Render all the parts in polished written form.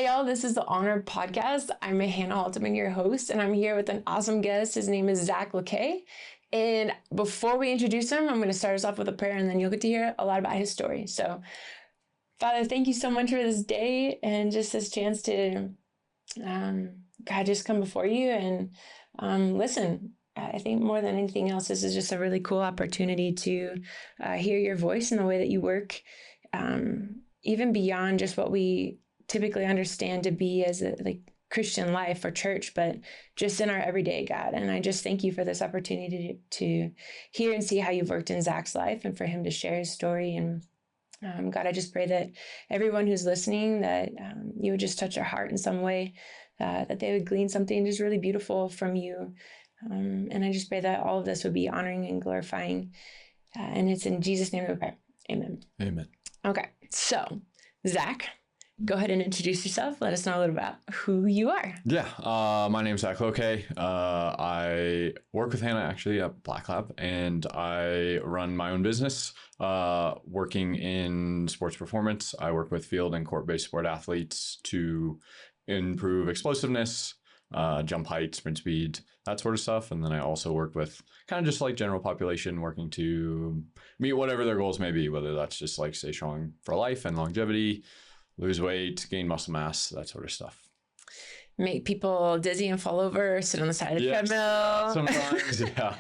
Hi, y'all. This is the Honor Podcast. I'm Hanna Halteman, your host, and I'm here with an awesome guest. His name is Zac Lokay. And before we introduce him, I'm going to start us off with a prayer, and then you'll get to hear a lot about his story. So, Father, thank you so much for this day and just this chance to, God, just come before you and listen. I think more than anything else, this is just a really cool opportunity to hear your voice and the way that you work, even beyond just what we typically understand to be as a Christian life or church, but just in our everyday, God. And I just thank you for this opportunity to hear and see how you've worked in Zach's life and for him to share his story. And God, I just pray that everyone who's listening, that you would just touch their heart in some way, that they would glean something just really beautiful from you. And I just pray that all of this would be honoring and glorifying. And it's in Jesus' name we pray. Amen. Amen. Okay. So, Zach, go ahead and introduce yourself. Let us know a little about who you are. Yeah. My name's Zac Lokay. I work with Hanna actually at Black Lab, and I run my own business working in sports performance. I work with field and court-based sport athletes to improve explosiveness, jump height, sprint speed, that sort of stuff. And then I also work with kind of just like general population working to meet whatever their goals may be, whether that's just like stay strong for life and longevity, lose weight, gain muscle mass, that sort of stuff. Make people dizzy and fall over, sit on the side of the treadmill. Sometimes, yeah.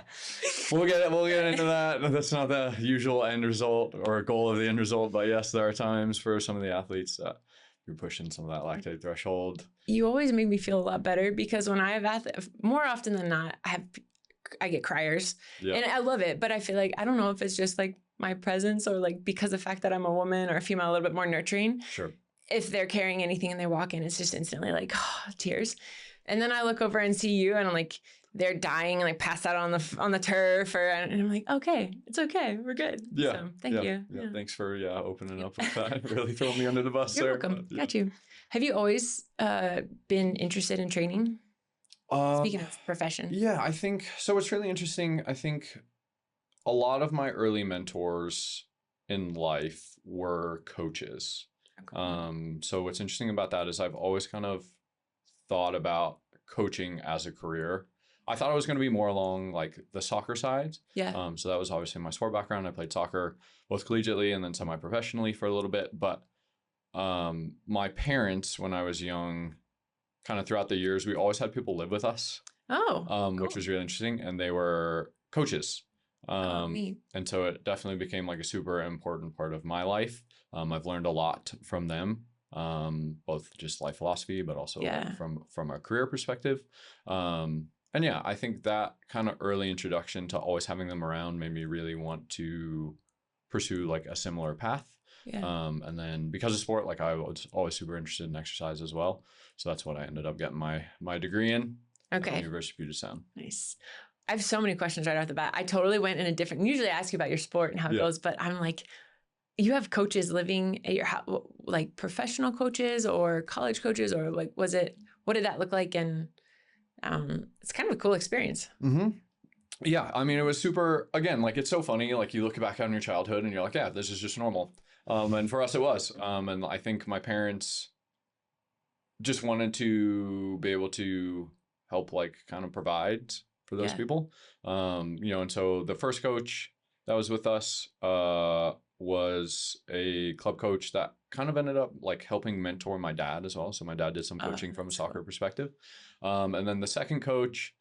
We'll get into that. That's not the usual end result or goal of the end result, but yes, there are times for some of the athletes that you're pushing some of that lactate threshold. You always make me feel a lot better because when I have more often than not, I get criers, and I love it. But I feel like, I don't know if it's just like my presence or like because of the fact that I'm a woman or a female, a little bit more nurturing. Sure. If they're carrying anything and they walk in, it's just instantly like tears. And then I look over and see you, and I'm like, they're dying and like passed out on the turf, and I'm like, okay, it's okay, we're good. Yeah. So thank you. Yeah. Thanks for opening up with that. Really throwing me under the bus. You're there. welcome. Got you. Have you always been interested in training? Speaking of profession. Yeah, I think so. It's really interesting. I think a lot of my early mentors in life were coaches. Okay. So what's interesting about that is I've always kind of thought about coaching as a career. I thought I was going to be more along like the soccer side. Yeah. So that was obviously my sport background. I played soccer both collegiately and then semi-professionally for a little bit. But my parents, when I was young, kind of throughout the years, we always had people live with us. Oh, cool. Which was really interesting. And they were coaches. Neat. And so it definitely became like a super important part of my life. I've learned a lot from them, both just life philosophy, but also from a career perspective. And yeah, I think that kind of early introduction to always having them around made me really want to pursue like a similar path. Yeah. And then because of sport, like I was always super interested in exercise as well. So that's what I ended up getting my degree in. Okay. University of Puget Sound. Nice. I have so many questions right off the bat. I totally went in a different, usually I ask you about your sport and how it goes, but I'm like, you have coaches living at your house, like professional coaches or college coaches, or like, what did that look like? And it's kind of a cool experience. Mm-hmm. Yeah. I mean, it was super, again, like it's so funny. Like you look back on your childhood and you're like, yeah, this is just normal. And for us it was. And I think my parents just wanted to be able to help like kind of provide for those people. And so the first coach that was with us was a club coach that kind of ended up like helping mentor my dad as well. So my dad did some coaching from a soccer perspective. And then the second coach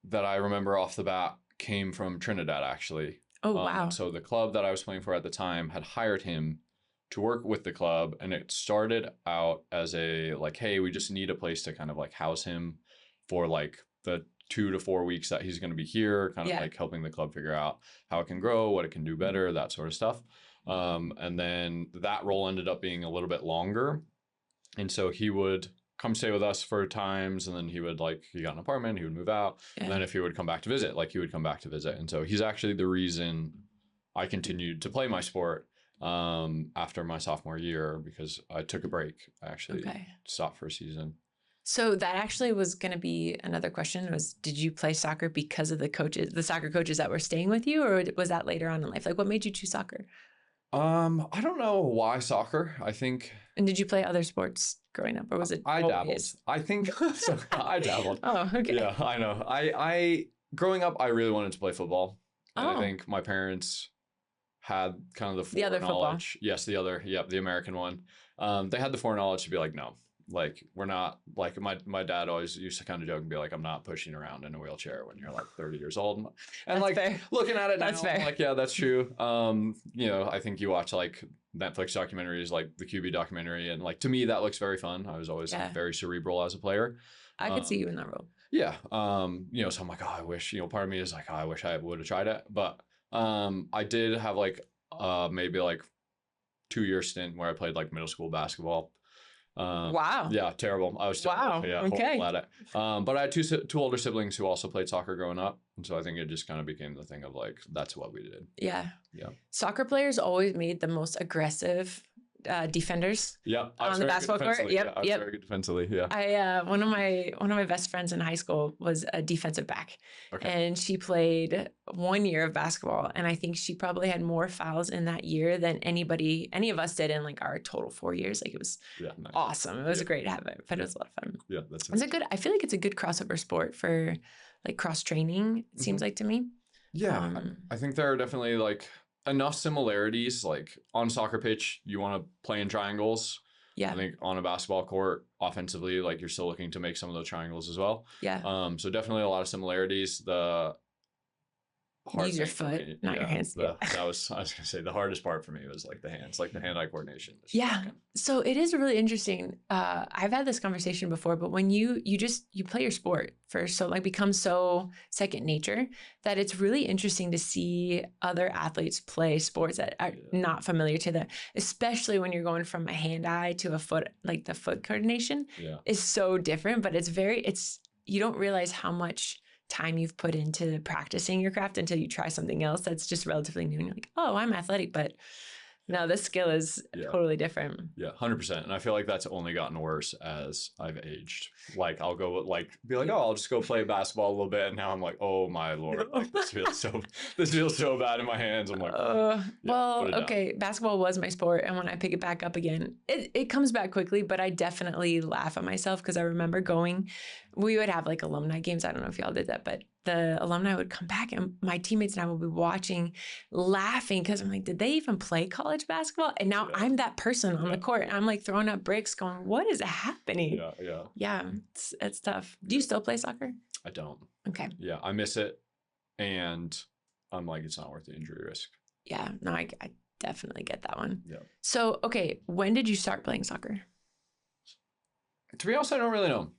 that I remember off the bat came from Trinidad, actually. Oh, wow. So the club that I was playing for at the time had hired him to work with the club. And it started out as a like, hey, we just need a place to kind of like house him for like the 2 to 4 weeks that he's going to be here, kind of like helping the club figure out how it can grow, what it can do better, that sort of stuff. And then that role ended up being a little bit longer. And so he would come stay with us for times, and then he got an apartment, he would move out. And then if he would come back to visit, he would come back to visit. And so he's actually the reason I continued to play my sport after my sophomore year, because I took a break. I actually stopped for a season. So that actually was going to be another question, was, did you play soccer because of the soccer coaches that were staying with you, or was that later on in life? Like, what made you choose soccer? I don't know why soccer. I think And did you play other sports growing up, or was it I dabbled. always? I think so. I dabbled. Oh, okay. Yeah, I know. I growing up, I really wanted to play football, and I Oh, think my parents had kind of the the other football. foreknowledge. Yes, the other, yep, the American one. They had the foreknowledge to be like, no, like we're not like my dad always used to kind of joke and be like, I'm not pushing around in a wheelchair when you're like 30 years old. And That's like fair. looking at it now, That's fair. I'm like, yeah, that's true. I think you watch like Netflix documentaries like the QB documentary, and like to me that looks very fun. I was always Yeah. like, very cerebral as a player. I could see you in that role. Yeah. So I'm like, oh, I wish, part of me is like, oh, I wish I would have tried it. But I did have like maybe like 2 year stint where I played like middle school basketball. Wow. Yeah, terrible. I was terrible. Wow. Yeah, Okay. horrible at it. But I had two older siblings who also played soccer growing up, and so I think it just kind of became the thing of like that's what we did. Yeah. Yeah. Soccer players always made the most aggressive defenders Yeah, on the basketball court. Yep. Yeah, I was Yep. very good defensively. Yeah. I one of my best friends in high school was a defensive back, Okay. and she played 1 year of basketball, and I think she probably had more fouls in that year than any of us did in like our total 4 years. Like it was Yeah. Nice. awesome. It was a great habit, but it was a lot of fun. Yeah, that's It's a good. I feel like it's a good crossover sport for like cross training. It seems like to me. Yeah, I think there are definitely like enough similarities. Like on a soccer pitch, you want to play in triangles. Yeah. I think on a basketball court, offensively, like you're still looking to make some of those triangles as well. Yeah. So definitely a lot of similarities. The hard Use your thing for foot, me- not your hands. I was gonna say the hardest part for me was like the hands, like the hand-eye coordination. It's just Yeah. kind of- So it is really interesting. I've had this conversation before, but when you play your sport first, so like becomes so second nature that it's really interesting to see other athletes play sports that are not familiar to them, especially when you're going from a hand-eye to a foot, like the foot coordination yeah. is so different, but you don't realize how much time you've put into practicing your craft until you try something else that's just relatively new and you're like, oh, I'm athletic, but no, this skill is totally different. Yeah, 100%. And I feel like that's only gotten worse as I've aged. Like I'll go be like, oh, I'll just go play basketball a little bit, and now I'm like, oh my Lord, like, this feels so bad in my hands. I'm like, okay, basketball was my sport, and when I pick it back up again, it comes back quickly, but I definitely laugh at myself because I remember we would have like alumni games. I don't know if y'all did that, but the alumni would come back and my teammates and I would be watching, laughing because I'm like, did they even play college basketball? And now I'm that person on the court and I'm like throwing up bricks going, what is happening? Yeah, it's tough. Do you still play soccer? I don't. Okay. Yeah, I miss it. And I'm like, it's not worth the injury risk. Yeah, no, I definitely get that one. Yeah. So, okay, when did you start playing soccer? To be honest, I don't really know.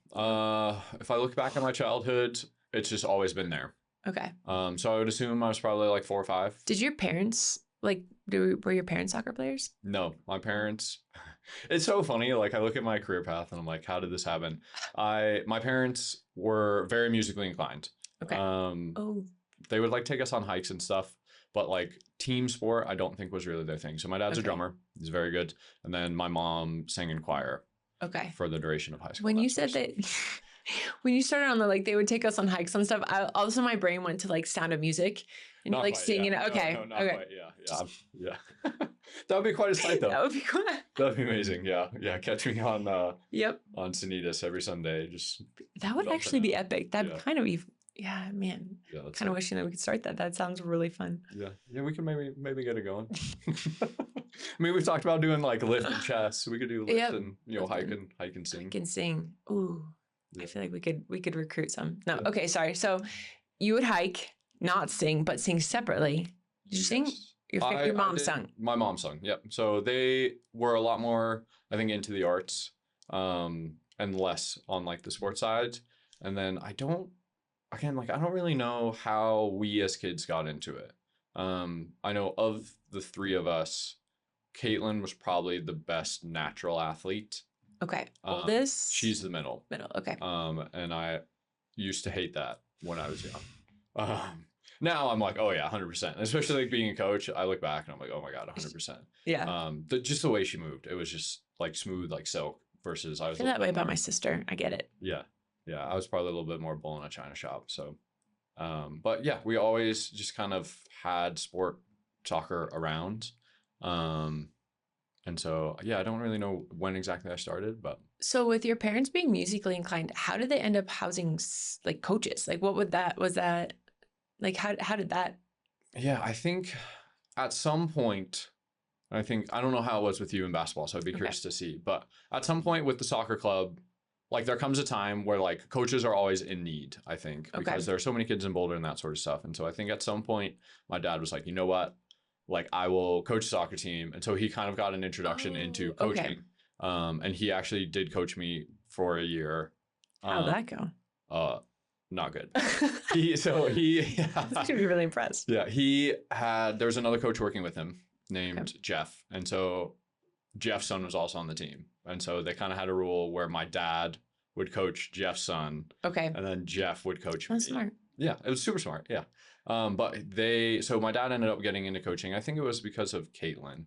If I look back on my childhood, it's just always been there. Okay. So I would assume I was probably like 4 or 5. Did your parents were your parents soccer players? No, my parents. It's so funny. Like I look at my career path and I'm like, how did this happen? My parents were very musically inclined. Okay. They would like take us on hikes and stuff, but like team sport, I don't think was really their thing. So my dad's a drummer. He's very good. And then my mom sang in choir. Okay. For the duration of high school. When you said that, when you started on they would take us on hikes and stuff, all of a sudden my brain went to like Sound of Music and not like quite, singing. Yeah. Okay. No, not okay. Quite. Yeah. That would be quite a sight though. That would be cool. That'd be amazing. Yeah. Catch me on Yep. On Sanitas every Sunday. That would actually be epic. That'd kind of be man. Yeah, kind of wishing that we could start that. That sounds really fun. Yeah, we can maybe get it going. I mean, we've talked about doing like lift and chess. We could do lift and hike and sing. Hike and sing. Ooh, I feel like we could recruit some. No, okay, sorry. So you would hike, not sing, but sing separately. Did you sing? Your mom sung. My mom sung. Yep. So they were a lot more, I think, into the arts, and less on like the sports side. And then I don't really know how we as kids got into it. I know of the 3 of us, Caitlin was probably the best natural athlete. Okay. Oldest? She's the middle. Middle. Okay. And I used to hate that when I was young. Now I'm like, oh yeah, 100%. Especially like being a coach, I look back and I'm like, oh my God, 100%. Yeah. Just the way she moved, it was just like smooth, like silk. Versus I feel that way about my sister. I get it. Yeah. I was probably a little bit more bull in a china shop. So, but yeah, we always just kind of had soccer around. And so, yeah, I don't really know when exactly I started, but. So with your parents being musically inclined, how did they end up housing like coaches? Like what would that, was that like, how did that? Yeah, I think at some point, I don't know how it was with you in basketball, so I'd be curious to see. But at some point with the soccer club, like there comes a time where like coaches are always in need, I think, because there are so many kids in Boulder and that sort of stuff. And so I think at some point my dad was like, you know what, like I will coach a soccer team. And so he kind of got an introduction into coaching. And he actually did coach me for a year. How'd that go? Not good. He yeah. That's gonna be really impressed. Yeah, there was another coach working with him named Jeff. And so Jeff's son was also on the team. And so they kind of had a rule where my dad would coach Jeff's son. Okay. And then Jeff would coach me. That's smart. Yeah, it was super smart. Yeah. So my dad ended up getting into coaching. I think it was because of Caitlin.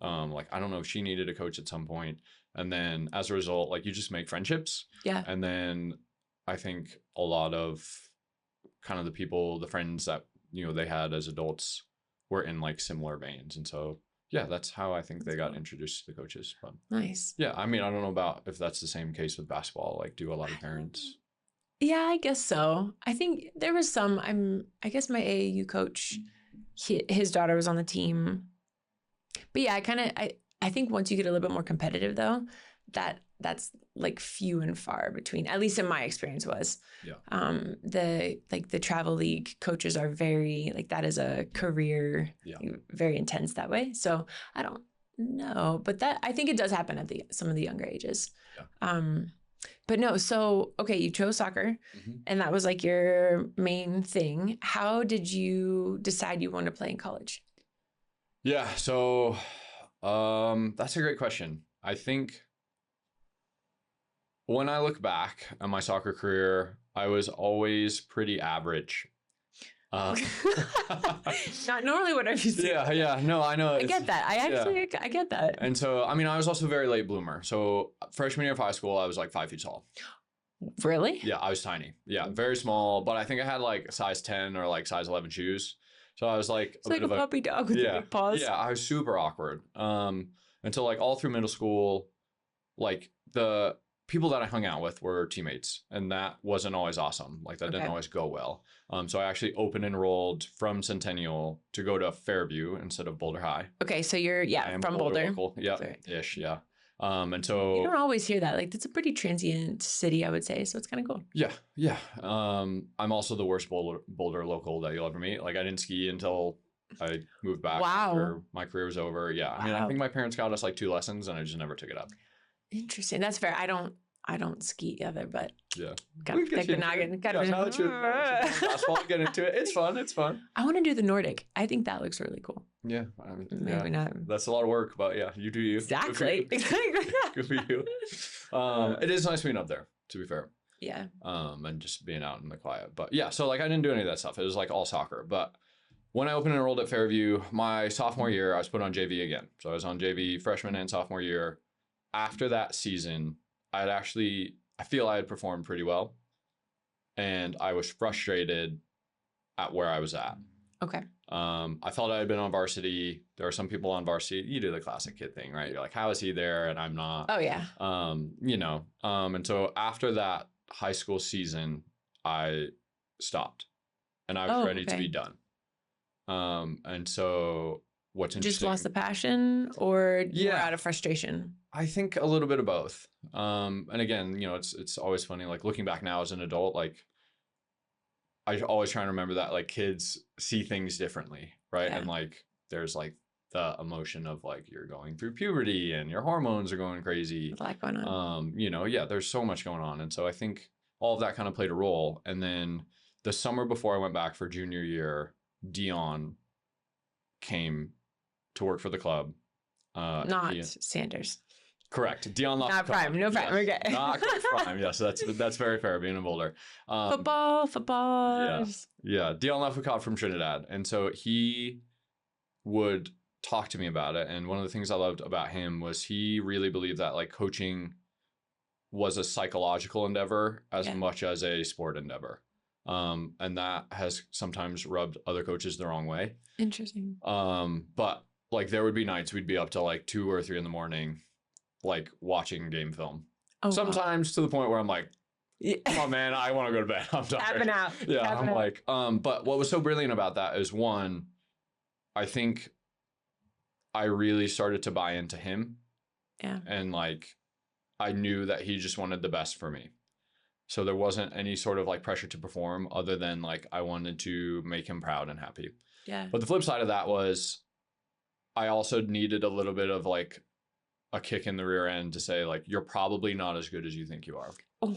Like, I don't know if she needed a coach at some point. And then as a result, like you just make friendships. Yeah. And then I think a lot of kind of the friends that, they had as adults were in like similar veins. And so, yeah, that's how I think they got introduced to the coaches. But nice. Yeah. I mean, I don't know about if that's the same case with basketball. Like, do a lot of parents? Yeah, I guess so. I think there was some, I guess my AAU coach, his daughter was on the team. But yeah, I think once you get a little bit more competitive though, that's like few and far between, at least in my experience was. Yeah. The travel league coaches are very, like that is a career, very intense that way. So I don't know, but I think it does happen at some of the younger ages. Yeah. But no, so, okay, you chose soccer and that was like your main thing. How did you decide you wanted to play in college? Yeah. So, that's a great question. I think when I look back at my soccer career, I was always pretty average. Not normally what I've used to. Yeah. No, I know. I get that. I get that. And so, I mean, I was also a very late bloomer. So freshman year of high school, I was like 5 feet tall. Really? Yeah, I was tiny. Yeah, very small. But I think I had like size 10 or like size 11 shoes. So I was like it's like a puppy dog with big paws. Yeah, I was super awkward. Until like all through middle school, like the people that I hung out with were teammates, and that wasn't always awesome. Like that didn't always go well. So I actually open enrolled from Centennial to go to Fairview instead of Boulder High. Okay, so you're from Boulder. Local. Yeah, ish. Yeah. And so you don't always hear that. Like it's a pretty transient city, I would say. So it's kind of cool. Yeah. I'm also the worst Boulder local that you'll ever meet. Like I didn't ski until I moved back. Wow. After my career was over. Yeah. Wow. I mean, I think my parents got us like 2 lessons, and I just never took it up. Interesting. That's fair. I don't ski either, but yeah, got to pick the noggin. Get into it. It's fun. I want to do the Nordic. I think that looks really cool. Yeah, maybe not. That's a lot of work, but yeah, you do you. Exactly. Good for you. It is nice being up there, to be fair. Yeah. And just being out in the quiet. But yeah, so like I didn't do any of that stuff. It was like all soccer. But when I opened and enrolled at Fairview, my sophomore year, I was put on JV again. So I was on JV freshman and sophomore year. After that season, I feel I had performed pretty well. And I was frustrated at where I was at. Okay. I felt I had been on varsity. There are some people on varsity. You do the classic kid thing, right? You're like, how is he there and I'm not? Oh yeah. And so after that high school season, I stopped and I was ready to be done. And so what's interesting. Just lost the passion or you were out of frustration? I think a little bit of both. And again, it's always funny, like looking back now as an adult, like I always try and remember that like kids see things differently, right? Yeah. And like there's like the emotion of like you're going through puberty and your hormones are going crazy. There's a lot going on. There's so much going on. And so I think all of that kind of played a role. And then the summer before I went back for junior year, Dion came to work for the club. Not Sanders. Correct. Dion Loftus. Not Prime. No Prime. Yes. Okay. Not Prime. Yes, that's very fair being in Boulder. Football. Yeah. Dion Loftus from Trinidad. And so he would talk to me about it. And one of the things I loved about him was he really believed that like coaching was a psychological endeavor as much as a sport endeavor. And that has sometimes rubbed other coaches the wrong way. Interesting. But like there would be nights we'd be up till like 2 or 3 in the morning, like watching game film. Oh, wow. Sometimes to the point where I'm like, Yeah. oh man, I want to go to bed. I'm tired. Tapping out. Yeah, Tapping I'm out. like, but what was so brilliant about that is one, I think I really started to buy into him. Yeah. And like, I knew that he just wanted the best for me. So there wasn't any sort of like pressure to perform other than like, I wanted to make him proud and happy. Yeah. But the flip side of that was I also needed a little bit of like a kick in the rear end to say like, you're probably not as good as you think you are. Oh,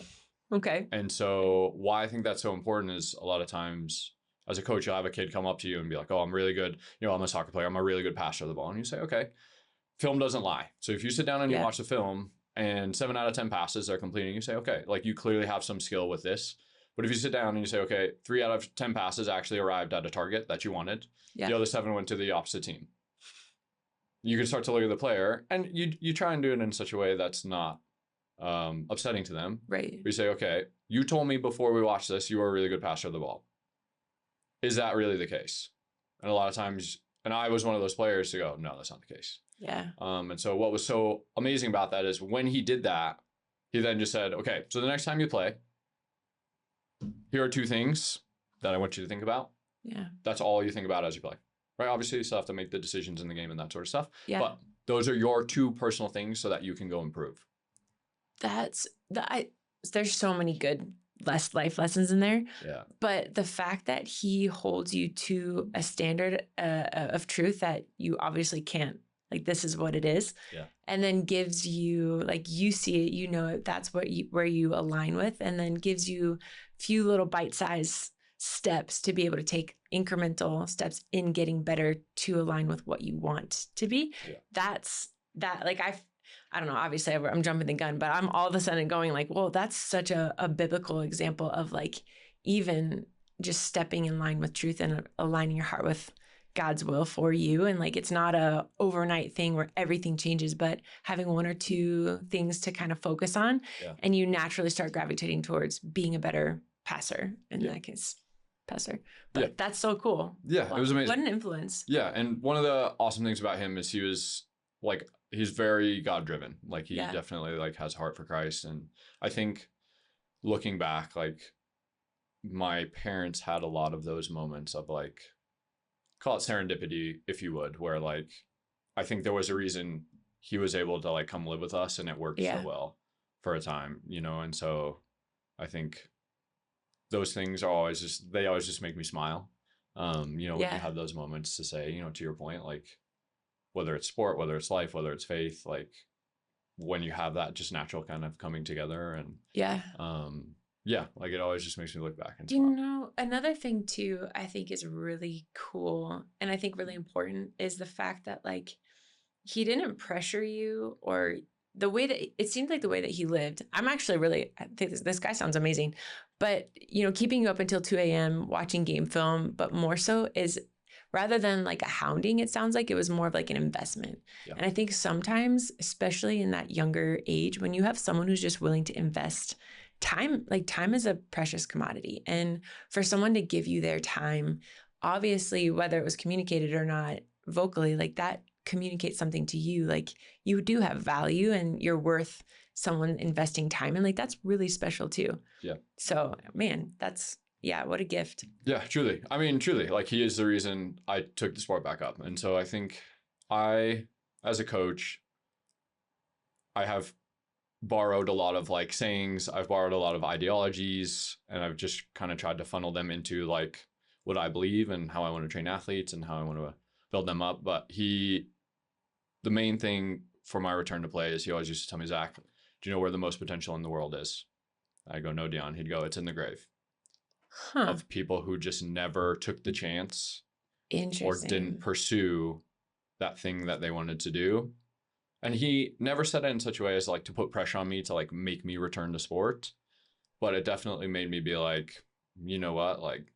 okay. And so why I think that's so important is a lot of times as a coach, you'll have a kid come up to you and be like, oh, I'm really good. You know, I'm a soccer player. I'm a really good passer of the ball. And you say, okay, film doesn't lie. So if you sit down and you watch the film and 7 out of 10 passes they're completing, you say, okay, like you clearly have some skill with this. But if you sit down and you say, okay, 3 out of 10 passes actually arrived at a target that you wanted, the other 7 went to the opposite team. You can start to look at the player and you try and do it in such a way that's not upsetting to them. Right. We say, okay, you told me before we watched this, you were a really good passer of the ball. Is that really the case? And a lot of times, and I was one of those players to go, no, that's not the case. Yeah. And so what was so amazing about that is when he did that, he then just said, okay, so the next time you play, here are 2 things that I want you to think about. Yeah. That's all you think about as you play, right? Obviously you still have to make the decisions in the game and that sort of stuff. Yeah. But those are your 2 personal things so that you can go improve. There's so many good life lessons in there. Yeah. But the fact that he holds you to a standard of truth that you obviously can't, like, this is what it is. Yeah. And then gives you, like, you see it, you know, that's what where you align with, and then gives you few little bite-sized steps to be able to take incremental steps in getting better to align with what you want to be. Yeah. Like, I don't know, obviously I'm jumping the gun, but I'm all of a sudden going like, well, that's such a biblical example of like, even just stepping in line with truth and aligning your heart with God's will for you. And like, it's not a overnight thing where everything changes, but having 1 or 2 things to kind of focus on, and you naturally start gravitating towards being a better passer in that case. Passer. But that's so cool. Yeah, it was amazing. What an influence. Yeah, and one of the awesome things about him is he was like, he's very God-driven. Like he definitely like has a heart for Christ. And I think looking back, like my parents had a lot of those moments of like, call it serendipity, if you would, where like, I think there was a reason he was able to like come live with us and it worked so well for a time, you know? And so I think those things are always just make me smile. When you have those moments to say, you know, to your point, like, whether it's sport, whether it's life, whether it's faith, like when you have that just natural kind of coming together and like it always just makes me look back and smile. You know, another thing too, I think is really cool and I think really important is the fact that like he didn't pressure you, or the way that it seemed like the way that he lived. I'm actually really, I think this guy sounds amazing, but you know, keeping you up until 2 a.m. watching game film, but more so is rather than like a hounding, it sounds like it was more of like an investment. Yeah. And I think sometimes, especially in that younger age, when you have someone who's just willing to invest time, like time is a precious commodity. And for someone to give you their time, obviously, whether it was communicated or not vocally, like that communicates something to you. Like you do have value and you're worth someone investing time. And like, that's really special too. Yeah. So man, what a gift. Yeah, truly. I mean, truly, like he is the reason I took the sport back up. And so I think as a coach, I have borrowed a lot of like sayings. I've borrowed a lot of ideologies, and I've just kind of tried to funnel them into like what I believe and how I want to train athletes and how I want to build them up. But the main thing for my return to play is he always used to tell me, Zach, do you know where the most potential in the world is? I go, no, Dion. He'd go, it's in the grave. Of people who just never took the chance or didn't pursue that thing that they wanted to do. And he never said it in such a way as like to put pressure on me to like make me return to sport. But it definitely made me be like, you know what? Like,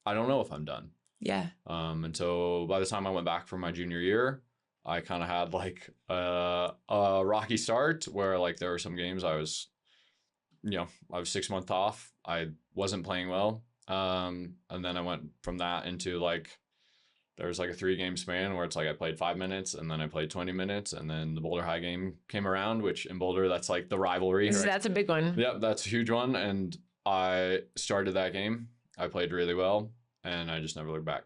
I don't know if I'm done. Yeah. And so by the time I went back for my junior year, I kind of had like a rocky start where like there were some games I was 6 months off. I wasn't playing well. And then I went from that into like there's like a 3-game span where it's like I played 5 minutes and then I played 20 minutes and then the Boulder High game came around, which in Boulder, that's like the rivalry. Right? That's a big one. Yeah, that's a huge one. And I started that game. I played really well and I just never looked back.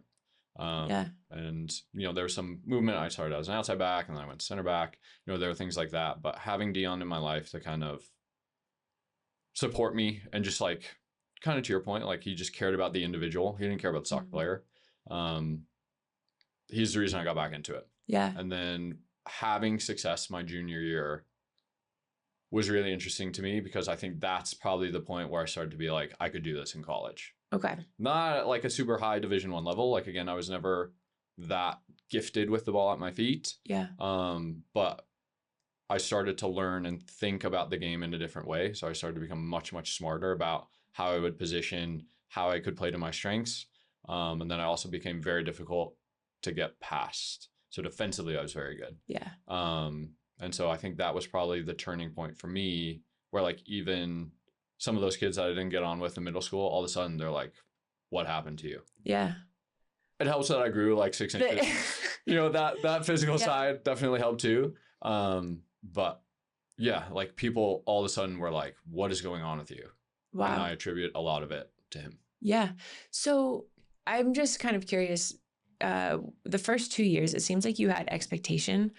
And, there was some movement. I started as an outside back and then I went center back. There were things like that. But having Dion in my life to kind of support me and just like, kind of to your point, like he just cared about the individual. He didn't care about the soccer player. He's the reason I got back into it. Yeah. And then having success my junior year was really interesting to me because I think that's probably the point where I started to be like, I could do this in college. Okay. Not at like a super high Division I level. Like, again, I was never that gifted with the ball at my feet. Yeah. But I started to learn and think about the game in a different way. So I started to become much, much smarter about how I would position, how I could play to my strengths. And then I also became very difficult to get past. So defensively, I was very good. Yeah. And so I think that was probably the turning point for me where like even some of those kids that I didn't get on with in middle school, all of a sudden they're like, what happened to you? Yeah. It helps that I grew like 6 inches. That physical side definitely helped too. But yeah, like people all of a sudden were like, what is going on with you? Wow. And I attribute a lot of it to him. Yeah. So I'm just kind of curious. The first 2 years, it seems like you had expectation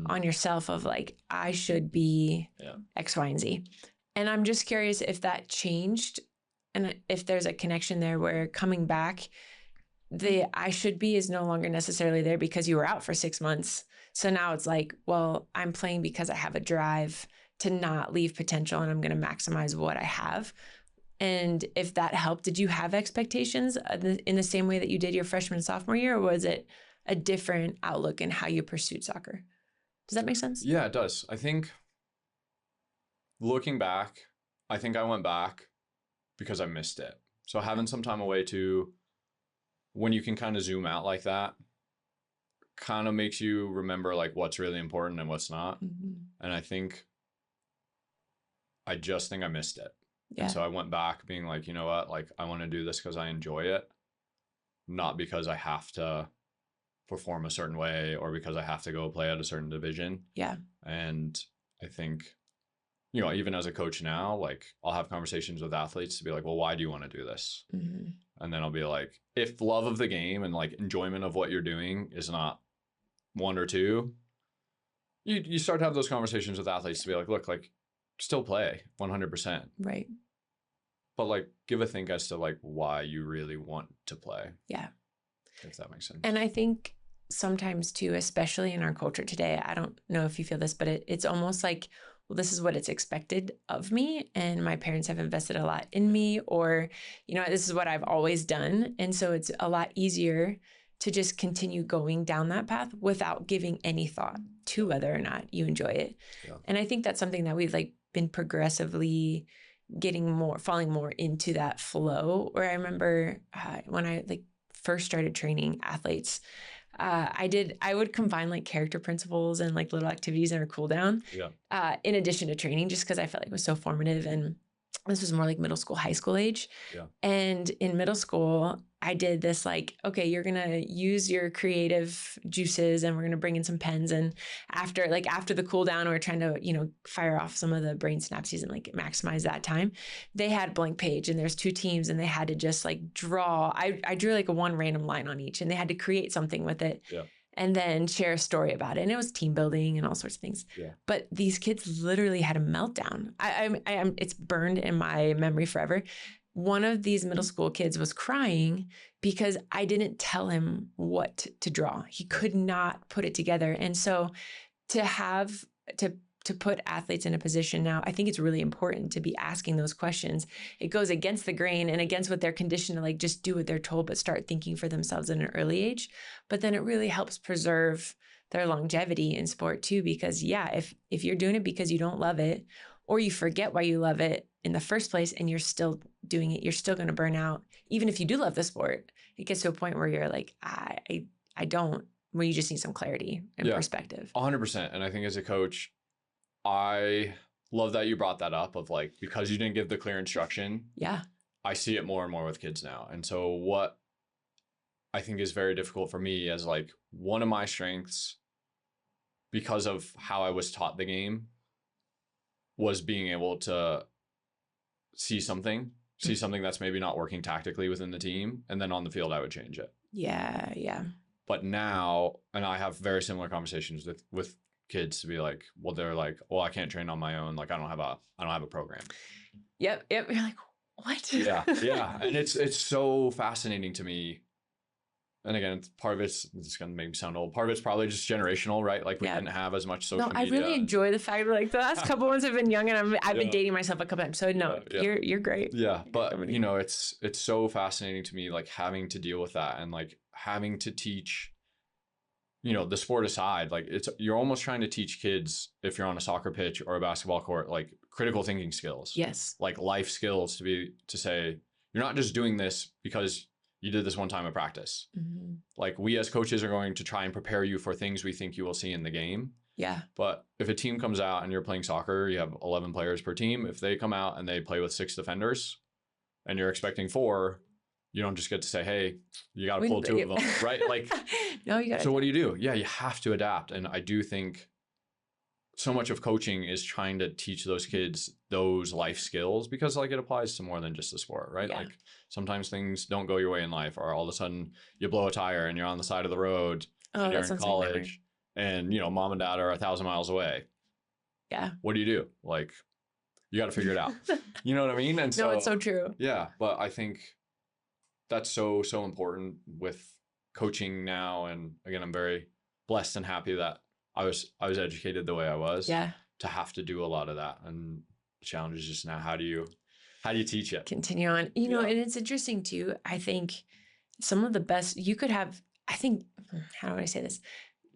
on yourself of like, I should be X, Y, and Z. And I'm just curious if that changed and if there's a connection there where coming back, the I should be is no longer necessarily there because you were out for 6 months. So now it's like, well, I'm playing because I have a drive to not leave potential and I'm going to maximize what I have. And if that helped, did you have expectations in the same way that you did your freshman and sophomore year, or was it a different outlook in how you pursued soccer? Does that make sense? Yeah, it does. I think looking back, I think I went back because I missed it. So having some time away too, when you can kind of zoom out like that, kind of makes you remember like what's really important and what's not. Mm-hmm. And I just think I missed it. Yeah. And so I went back being like, you know what, like I want to do this because I enjoy it, not because I have to perform a certain way or because I have to go play at a certain division. Yeah. And I think, even as a coach now, like I'll have conversations with athletes to be like, well, why do you want to do this? Mm-hmm. And then I'll be like, if love of the game and like enjoyment of what you're doing is not 1 or 2, you start to have those conversations with athletes to be like, look, like still play 100%. Right. But like give a think as to like why you really want to play. Yeah. If that makes sense. And I think sometimes too, especially in our culture today, I don't know if you feel this, but it's almost like, well, this is what it's expected of me. And my parents have invested a lot in me, or, this is what I've always done. And so it's a lot easier to just continue going down that path without giving any thought to whether or not you enjoy it. Yeah. And I think that's something that we've like been progressively falling more into that flow. Where I remember when I like first started training athletes, I would combine like character principles and like little activities in our cool down, in addition to training, just because I felt like it was so formative. And this was more like middle school, high school age. Yeah. And in middle school, I did this like, okay, you're going to use your creative juices and we're going to bring in some pens. And after the cool down, we're trying to, fire off some of the brain synapses and like maximize that time. They had blank page and there's 2 teams and they had to just like draw. I drew like one random line on each and they had to create something with it. Yeah. And then share a story about it. And it was team building and all sorts of things. Yeah. But these kids literally had a meltdown. It's burned in my memory forever. One of these middle school kids was crying because I didn't tell him what to draw. He could not put it together. And so to put athletes in a position now, I think it's really important to be asking those questions. It goes against the grain and against what they're conditioned to like just do what they're told, but start thinking for themselves at an early age. But then it really helps preserve their longevity in sport too, because if you're doing it because you don't love it, or you forget why you love it in the first place and you're still doing it, you're still going to burn out. Even if you do love the sport, it gets to a point where you're like, I don't, where you just need some clarity and perspective. 100%. And I think as a coach, I love that you brought that up of like, because you didn't give the clear instruction. Yeah. I see it more and more with kids now. And so what I think is very difficult for me as like one of my strengths because of how I was taught the game was being able to see something that's maybe not working tactically within the team. And then on the field, I would change it. Yeah. Yeah. But now, and I have very similar conversations with kids to be like, well, they're like, well, I can't train on my own. Like I don't have a program. Yep. You're like, what? Yeah. Yeah. And it's so fascinating to me. And again, part of it's going to make me sound old. Part of it's probably just generational, right? Like we didn't have as much social media. I really enjoy the fact that like the last couple ones have been young, and I've been dating myself a couple times. So no, you're great. Yeah, but it's so fascinating to me, like having to deal with that and like having to teach, the sport aside, like you're almost trying to teach kids if you're on a soccer pitch or a basketball court, like critical thinking skills. Yes. Like life skills to say you're not just doing this because you did this one time at practice. Mm-hmm. Like we as coaches are going to try and prepare you for things we think you will see in the game. Yeah. But if a team comes out and you're playing soccer, you have 11 players per team. If they come out and they play with 6 defenders and you're expecting 4, you don't just get to say, hey, you got to pull 2 of them, right? Like, no, you got. So what do? Yeah, you have to adapt. And I do think so much of coaching is trying to teach those kids those life skills because like it applies to more than just the sport, right? Yeah. Like sometimes things don't go your way in life, or all of a sudden you blow a tire and you're on the side of the road and you're in college and mom and dad are 1,000 miles away. Yeah. What do? Like you got to figure it out. You know what I mean? And so, no, it's so true. Yeah. But I think that's so important with coaching now. And again, I'm very blessed and happy that I was educated the way I was. Yeah. To have to do a lot of that, and the challenge is just now how do you teach it? Continue on. And it's interesting too. I think some of the best you could have. I think how do I say this?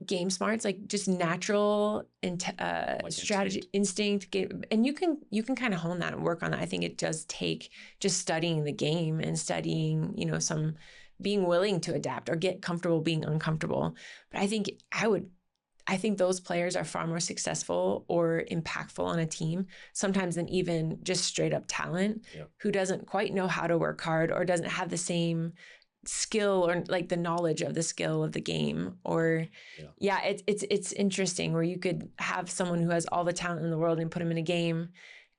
Game smarts, like just natural like strategy, instinct, and you can kind of hone that and work on that. I think it does take just studying the game and studying, some being willing to adapt or get comfortable being uncomfortable. But I think those players are far more successful or impactful on a team sometimes than even just straight up talent who doesn't quite know how to work hard or doesn't have the same skill or like the knowledge of the skill of the game. Or it's interesting where you could have someone who has all the talent in the world and put them in a game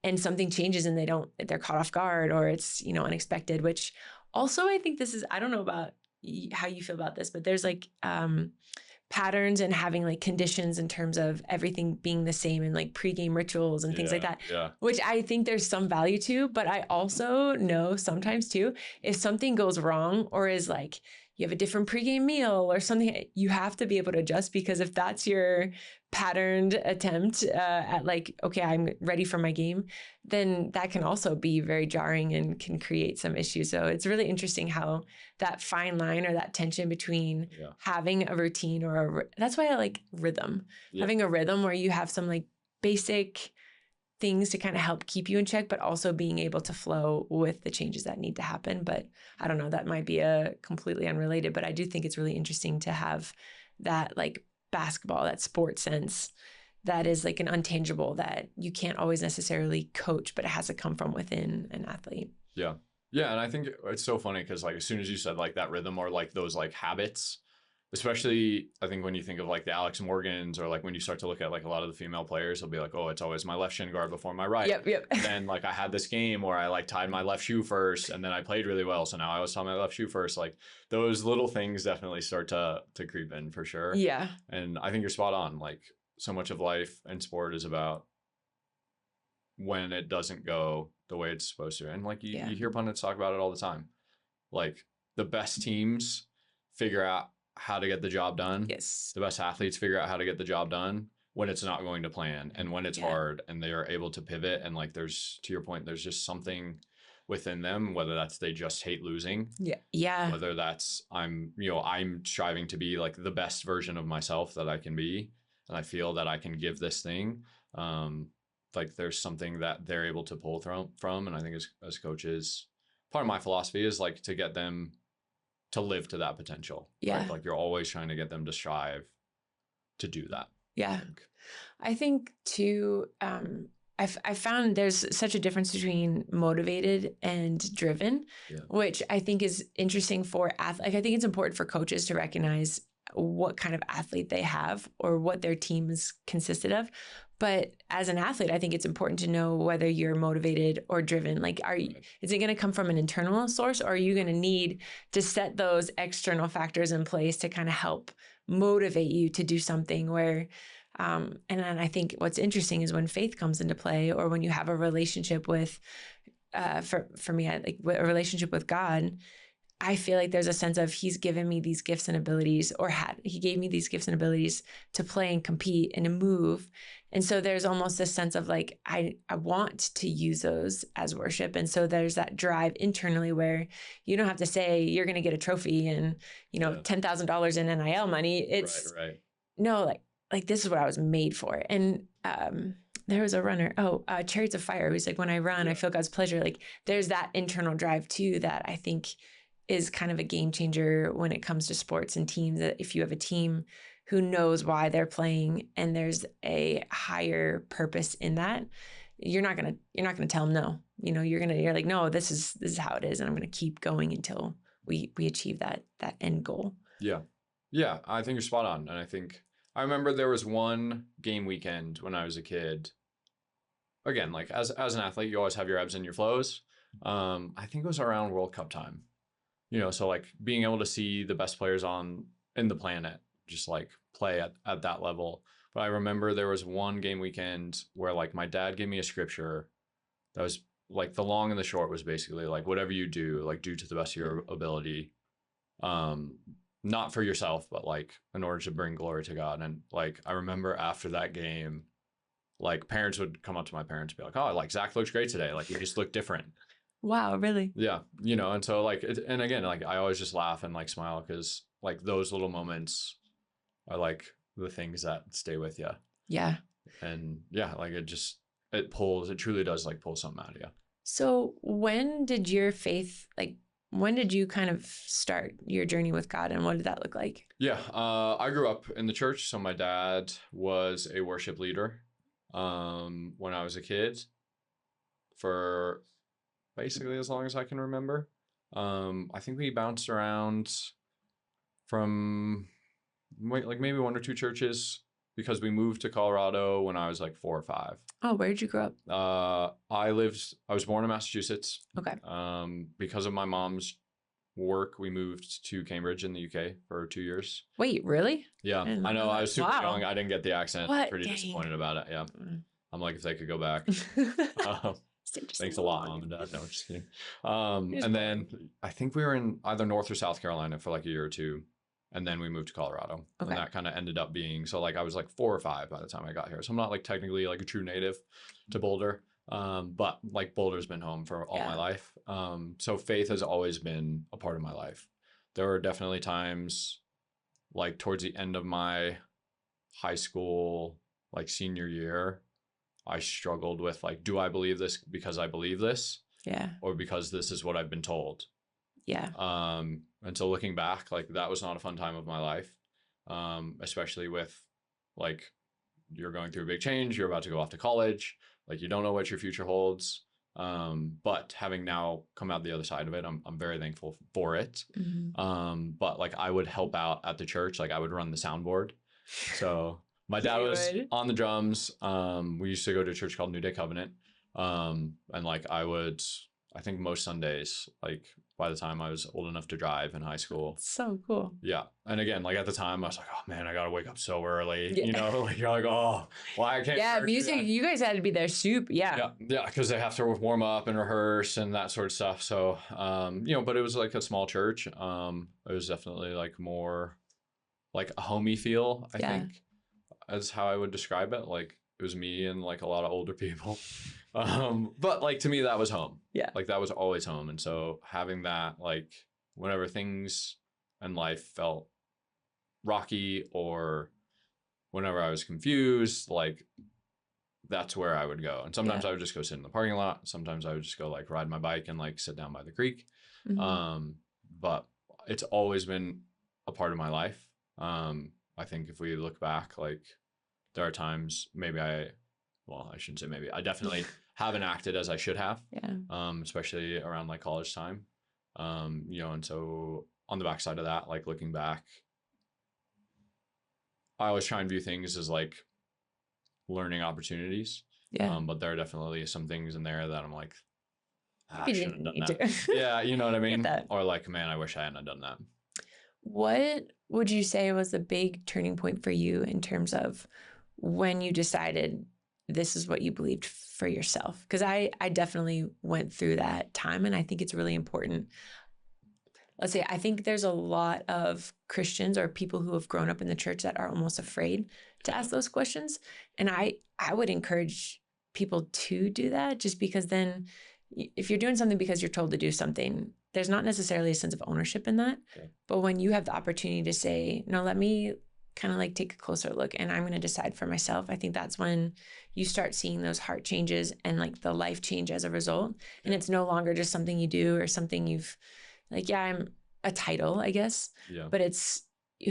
and something changes and they're caught off guard or it's, unexpected, which also I think I don't know about how you feel about this, but there's like, patterns and having like conditions in terms of everything being the same and like pregame rituals and things like that, which I think there's some value to, but I also know sometimes too, if something goes wrong or is like, you have a different pregame meal or something, you have to be able to adjust because if that's your patterned attempt at like, okay, I'm ready for my game, then that can also be very jarring and can create some issues. So it's really interesting how that fine line or that tension between having a routine that's why I like rhythm, having a rhythm where you have some like basic things to kind of help keep you in check, but also being able to flow with the changes that need to happen. But I don't know, that might be a completely unrelated, but I do think it's really interesting to have that like basketball, that sport sense that is like an untangible that you can't always necessarily coach, but it has to come from within an athlete. Yeah. Yeah. And I think it's so funny because like as soon as you said like that rhythm or like those like habits, especially I think when you think of like the Alex Morgans or like when you start to look at like a lot of the female players, they'll be like, oh, it's always my left shin guard before my right. Yep. And then like I had this game where I like tied my left shoe first and then I played really well. So now I was tying my left shoe first. Like those little things definitely start to creep in for sure. Yeah. And I think you're spot on. Like so much of life and sport is about when it doesn't go the way it's supposed to. And like you hear pundits talk about it all the time. Like the best teams figure out how to get the job done. Yes. The best athletes figure out how to get the job done when it's not going to plan and when it's hard and they are able to pivot. And like, there's, to your point, there's just something within them, whether that's they just hate losing. Yeah. Whether that's I'm striving to be like the best version of myself that I can be. And I feel that I can give this thing. Like there's something that they're able to pull from. And I think as coaches, part of my philosophy is like to get them to live to that potential. Yeah. Right? Like you're always trying to get them to strive to do that. Yeah. I think too, I found there's such a difference between motivated and driven, which I think is interesting for athletes. Like, I think it's important for coaches to recognize what kind of athlete they have or what their team is consisted of. But as an athlete, I think it's important to know whether you're motivated or driven. Like, is it going to come from an internal source, or are you going to need to set those external factors in place to kind of help motivate you to do something where, and then I think what's interesting is when faith comes into play, or when you have a relationship with, for me, like a relationship with God, I feel like there's a sense of he's given me these gifts and abilities, or he gave me these gifts and abilities to play and compete and to move. And so there's almost this sense of like, I want to use those as worship. And so there's that drive internally where you don't have to say you're going to get a trophy and, $10,000 in NIL money. It's no, like this is what I was made for. And, there was a runner, Chariots of Fire. Who's like, when I run, I feel God's pleasure. Like, there's that internal drive too, that I think is kind of a game changer when it comes to sports and teams. That if you have a team who knows why they're playing and there's a higher purpose in that, you're not gonna tell them no. You're like, no, this is how it is, and I'm gonna keep going until we achieve that end goal. Yeah, I think you're spot on. And I remember there was one game weekend when I was a kid. Again, like as an athlete, you always have your ebbs and your flows. I think it was around World Cup time. So like being able to see the best players in the planet just like play at that level. But I remember there was one game weekend where like my dad gave me a scripture that was like, the long and the short was basically like, whatever you do, like do to the best of your ability. Not for yourself, but like in order to bring glory to God. And like, I remember after that game, like parents would come up to my parents and be like, oh, like Zach looks great today. Like you just look different. Wow, really? Yeah. And so like, and again, like I always just laugh and like smile because like those little moments are like the things that stay with you. Yeah. And yeah, like it truly does like pull something out of you. So when did your faith, like, when did you kind of start your journey with God, and what did that look like? Yeah. I grew up in the church. So my dad was a worship leader when I was a kid for basically as long as I can remember. I think we bounced around from like maybe one or two churches because we moved to Colorado when I was like 4 or 5. Oh, where did you grow up? I was born in Massachusetts. Okay. Because of my mom's work, we moved to Cambridge in the UK for 2 years. Wait, really? Yeah, I know. I was super young. I didn't get the accent. What? Pretty Dang. disappointed about it. Yeah. I'm like, if they could go back. Thanks a lot, Mom and Dad. No, just kidding. And then I think we were in either North or South Carolina for like a year or two. And then we moved to Colorado. Okay. And that kind of ended up being, so like I was like 4 or 5 by the time I got here. So I'm not like technically like a true native to Boulder. But like Boulder's been home for all my life. So faith has always been a part of my life. There were definitely times like towards the end of my high school, like senior year, I struggled with like, do I believe this because I believe this? Yeah. Or because this is what I've been told? Yeah. And so looking back, like that was not a fun time of my life. Especially with like, you're going through a big change, you're about to go off to college, like you don't know what your future holds. But having now come out the other side of it, I'm very thankful for it. Mm-hmm. But like I would help out at the church, like I would run the soundboard. So my dad was on the drums. We used to go to a church called New Day Covenant. And like I think most Sundays, like by the time I was old enough to drive in high school. So cool. Yeah. And again, like at the time I was like, oh man, I got to wake up so early, like you're like, oh, why I can't. Yeah. Music, you guys had to be there soup. Yeah. Yeah. Cause they have to warm up and rehearse and that sort of stuff. So, but it was like a small church. It was definitely like more like a homey feel, I think, is how I would describe it. Like it was me and like a lot of older people. But like to me that was home. Yeah. Like that was always home. And so having that, like whenever things in life felt rocky or whenever I was confused, like that's where I would go. And sometimes I would just go sit in the parking lot. Sometimes I would just go like ride my bike and like sit down by the creek. Mm-hmm. But it's always been a part of my life. I think if we look back, like there are times maybe I well, I shouldn't say maybe, I definitely haven't acted as I should have. Yeah. Especially around like college time. And so on the backside of that, like looking back, I always try and view things as like learning opportunities. Yeah. But there are definitely some things in there that I'm like, I You shouldn't didn't have done need that. to. Yeah, you know what I Get mean? that. Or like, man, I wish I hadn't done that. What would you say was the big turning point for you in terms of when you decided this is what you believed for yourself? Because I definitely went through that time, and I think it's really important. Let's say I think there's a lot of Christians or people who have grown up in the church that are almost afraid to ask those questions. And I would encourage people to do that, just because then if you're doing something because you're told to do something, there's not necessarily a sense of ownership in that. Okay. But when you have the opportunity to say, no, let me kind of like take a closer look and I'm going to decide for myself, I think that's when you start seeing those heart changes and like the life change as a result. And it's no longer just something you do or something you've like, yeah, I'm a title, I guess, Yeah. but it's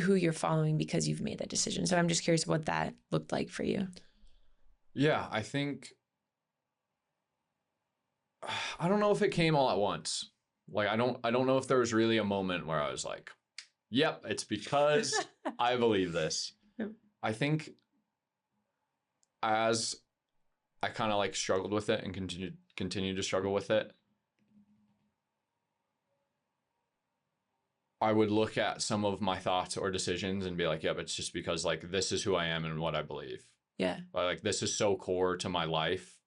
who you're following because you've made that decision. So I'm just curious what that looked like for you. Yeah, I think, I don't know if it came all at once. Like, I don't know if there was really a moment where I was like, yep, it's because I believe this. Yep. I think as I kind of like struggled with it and continued to struggle with it, I would look at some of my thoughts or decisions and be like, yep, it's just because like this is who I am and what I believe. Yeah. Like this is so core to my life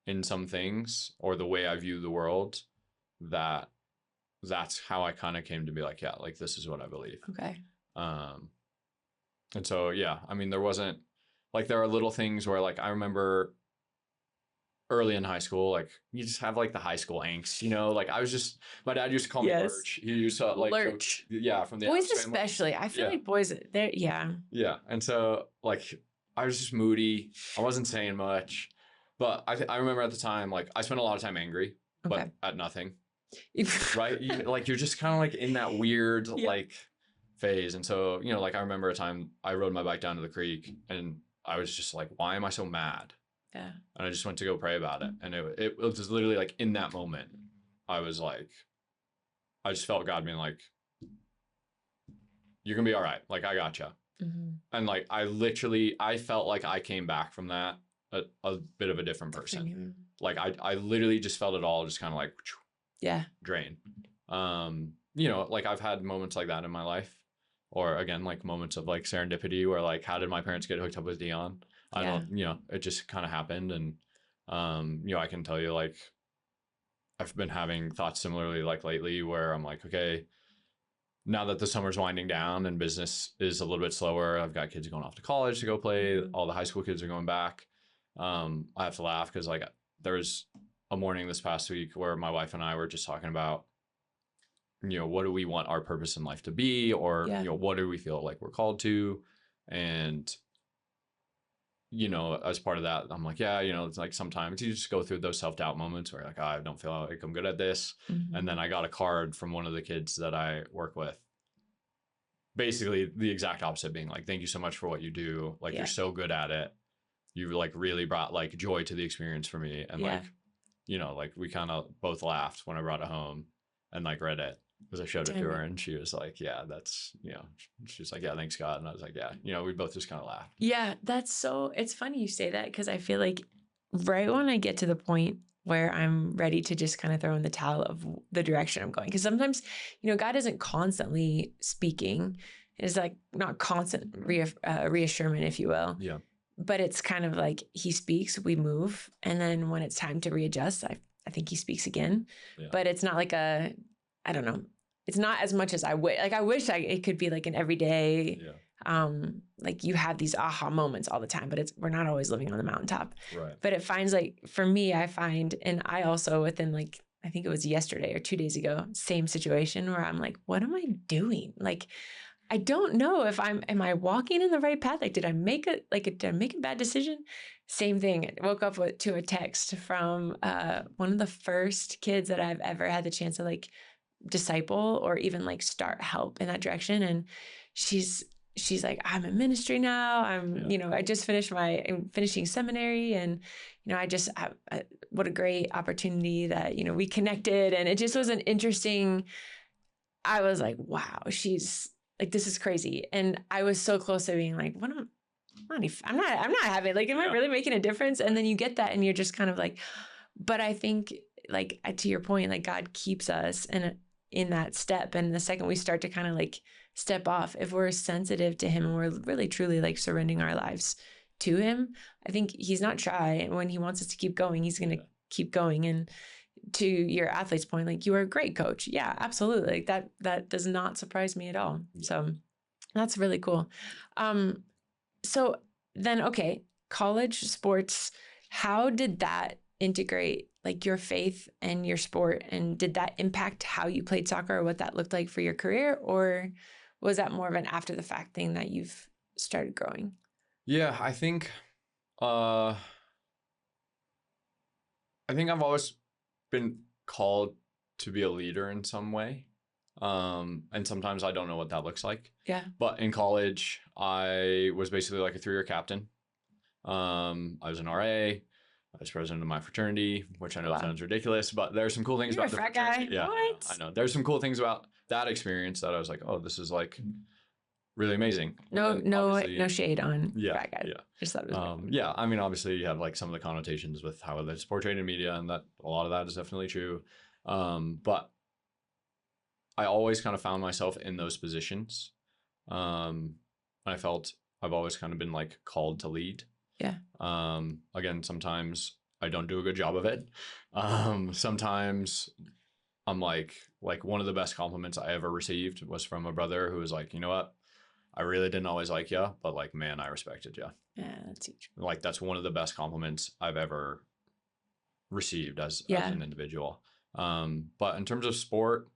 in some things or the way I view the world that that's how I kind of came to be like, yeah, like this is what I believe. Okay. And so, yeah, I mean, there wasn't like, there are little things where like, I remember early in high school, like you just have like the high school angst, like I was just, my dad used to call me Lurch. He used to like, Lurch. Yeah. From the boys, especially. I feel like boys, they're, yeah. Yeah. And so like, I was just moody. I wasn't saying much, but I remember at the time, like I spent a lot of time angry, but at nothing. Right. You're just kind of like in that weird, like phase. And so, like I remember a time I rode my bike down to the creek and I was just like, why am I so mad? Yeah. And I just went to go pray about it. And it was literally like in that moment, I was like, I just felt God being like, you're going to be all right. Like, I gotcha. Mm-hmm. And like, I felt like I came back from that a bit of a different person. Like I literally just felt it all just kind of like, drain. Like I've had moments like that in my life, or again, like moments of like serendipity where like, how did my parents get hooked up with Dion? I don't, it just kind of happened. And, I can tell you like, I've been having thoughts similarly like lately where I'm like, okay, now that the summer's winding down and business is a little bit slower, I've got kids going off to college to go play. All the high school kids are going back. I have to laugh because like there was a morning this past week where my wife and I were just talking about, what do we want our purpose in life to be? Or, what do we feel like we're called to? And, as part of that, I'm like, it's like sometimes you just go through those self-doubt moments where like, I don't feel like I'm good at this. Mm-hmm. And then I got a card from one of the kids that I work with. Basically the exact opposite, being like, thank you so much for what you do. Like, you're so good at it. You like really brought like joy to the experience for me. And like, like we kind of both laughed when I brought it home and like read it. Because I showed it to her and she was like, yeah, that's, she's like, yeah, thanks God. And I was like, yeah, we both just kind of laughed. Yeah, it's funny you say that because I feel like right when I get to the point where I'm ready to just kind of throw in the towel of the direction I'm going. Because sometimes, God isn't constantly speaking. It's like not constant reassurance, if you will. Yeah. But it's kind of like he speaks, we move. And then when it's time to readjust, I think he speaks again. Yeah. But it's not like I don't know. It's not as much as I wish. Like I wish it could be like an everyday, like you have these aha moments all the time, but we're not always living on the mountaintop. Right. But it finds like, for me, I find, and I also within like, I think it was yesterday or 2 days ago, same situation where I'm like, what am I doing? Like, I don't know if am I walking in the right path? Like, did I make a bad decision? Same thing. I woke up to a text from one of the first kids that I've ever had the chance to like disciple or even like start help in that direction. And she's she's like, I'm in ministry now. I just I'm finishing seminary, and, I just have, what a great opportunity that, we connected, and it just was an interesting, I was like, wow, she's like, this is crazy. And I was so close to being like, I'm not having, like, am I really making a difference? And then you get that and you're just kind of like, but I think, like, to your point, like, God keeps us in that step. And the second we start to kind of like step off, if we're sensitive to him and we're really truly like surrendering our lives to him, I think he's not shy. And when he wants us to keep going, he's going to keep going. And to your athlete's point, like, you are a great coach. Yeah, absolutely. Like that does not surprise me at all. So that's really cool. So then, okay, college sports, how did that integrate like your faith and your sport? And did that impact how you played soccer or what that looked like for your career? Or was that more of an after the fact thing that you've started growing? Yeah, I think I've always been called to be a leader in some way. And sometimes I don't know what that looks like. Yeah. But in college, I was basically like a 3-year captain. I was an RA. I was president of my fraternity, which I know sounds ridiculous, but there's some cool things You're about a the frat fraternity. guy. Yeah, What? I know. There's some cool things about that experience that I was like, oh, this is like really amazing. No shade on frat guys. Yeah. Just thought it was yeah. I mean, obviously you have like some of the connotations with how it's portrayed in media, and that a lot of that is definitely true. But I always kind of found myself in those positions. I felt I've always kind of been like called to lead. Yeah. Again, sometimes I don't do a good job of it. Sometimes I'm like one of the best compliments I ever received was from a brother who was like, you know what? I really didn't always like you, but like, man, I respected you. Yeah, that's huge. Like, that's one of the best compliments I've ever received as an individual. But in terms of sport,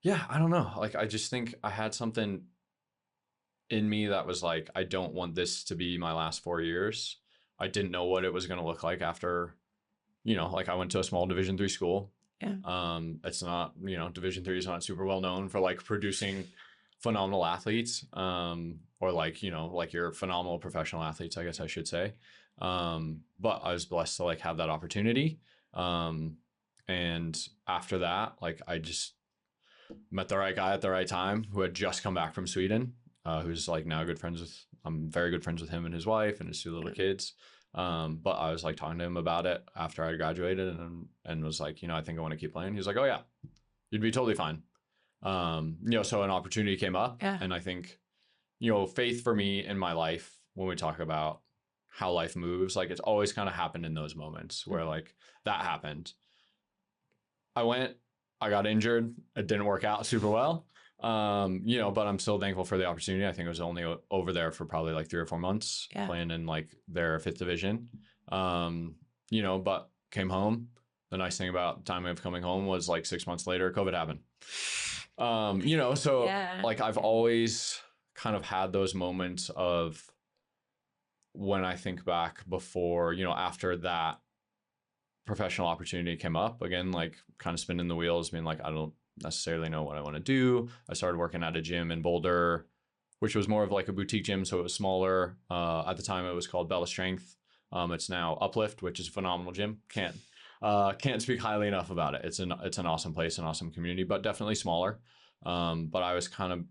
yeah, I don't know. Like, I just think I had something in me that was like, I don't want this to be my last 4 years. I didn't know what it was going to look like after, like I went to a small Division III school. Yeah. It's not, Division III is not super well known for like producing phenomenal athletes, or like, like your phenomenal professional athletes, I guess I should say. But I was blessed to like have that opportunity. And after that, like, I just met the right guy at the right time who had just come back from Sweden, who's like now I'm very good friends with him and his wife and his 2 little kids. But I was like talking to him about it after I graduated and was like, I think I want to keep playing. He was like, oh yeah, you'd be totally fine. So an opportunity came up, and I think, faith for me in my life, when we talk about how life moves, like, it's always kind of happened in those moments where like that happened. I got injured. It didn't work out super well. But I'm still thankful for the opportunity. I think I was only over there for probably like 3 or 4 months, playing in like their 5th division. But came home. The nice thing about the time of coming home was like 6 months later, COVID happened. Like, I've always kind of had those moments of when I think back before, after that professional opportunity came up again, like kind of spinning the wheels, being like, I don't necessarily know what I want to do. I started working at a gym in Boulder, which was more of like a boutique gym. So it was smaller. At the time it was called Bella Strength. It's now Uplift, which is a phenomenal gym. Can't speak highly enough about it. It's an awesome place, an awesome community, but definitely smaller. But I was kind of,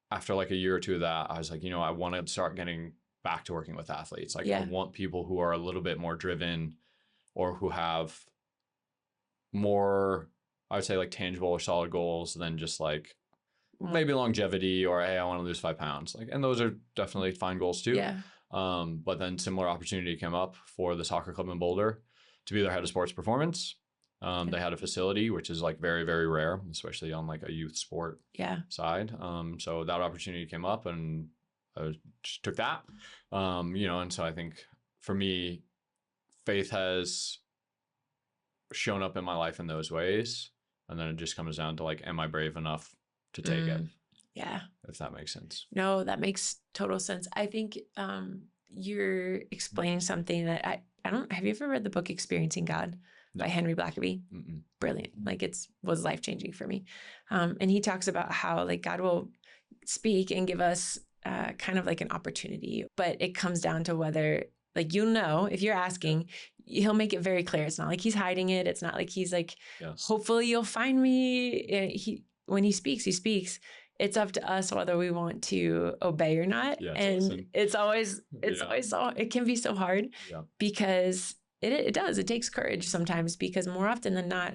after like a year or two of that, I was like, I want to start getting back to working with athletes. Like, I want people who are a little bit more driven, or who have more, I would say, like tangible or solid goals than just like maybe longevity or, hey, I want to lose 5 pounds. Like, and those are definitely fine goals too. Yeah. But then similar opportunity came up for the soccer club in Boulder to be their head of sports performance. They had a facility, which is like very, very rare, especially on like a youth sport side. So that opportunity came up, and I just took that. And so I think for me, faith has shown up in my life in those ways. And then it just comes down to like, am I brave enough to take it? Yeah. If that makes sense. No, that makes total sense. I think you're explaining something that I don't, have you ever read the book Experiencing God by Henry Blackaby? Mm-mm. Brilliant. Like, was life-changing for me. And he talks about how like God will speak and give us kind of like an opportunity, but it comes down to whether, like, if you're asking, he'll make it very clear. It's not like he's hiding it. It's not like he's like, hopefully you'll find me. When he speaks, he speaks. It's up to us whether we want to obey or not. And it can be so hard because it does. It takes courage sometimes, because more often than not,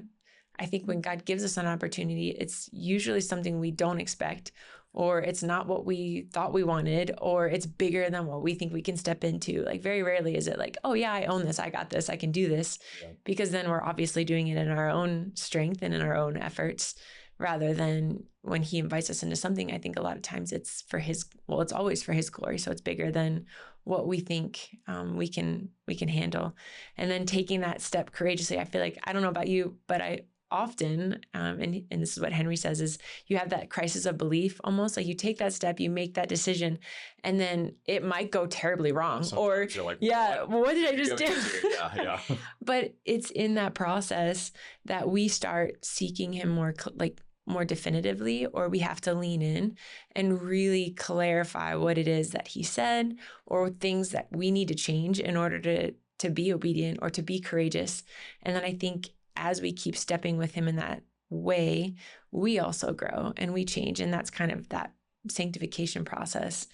I think when God gives us an opportunity, it's usually something we don't expect, or it's not what we thought we wanted, or it's bigger than what we think we can step into. Like, very rarely is it like, oh yeah, I own this, I got this, I can do this, because then we're obviously doing it in our own strength and in our own efforts, rather than when he invites us into something. I think a lot of times it's it's always for his glory. So it's bigger than what we think we can handle. And then taking that step courageously, I feel like, I don't know about you, but I often, and this is what Henry says, is you have that crisis of belief, almost like you take that step, you make that decision, and then it might go terribly wrong. Sometimes you're like, what did I just do? But it's in that process that we start seeking him more definitively, or we have to lean in and really clarify what it is that he said, or things that we need to change in order to be obedient or to be courageous. And then I think as we keep stepping with him in that way, we also grow and we change. And that's kind of that sanctification process,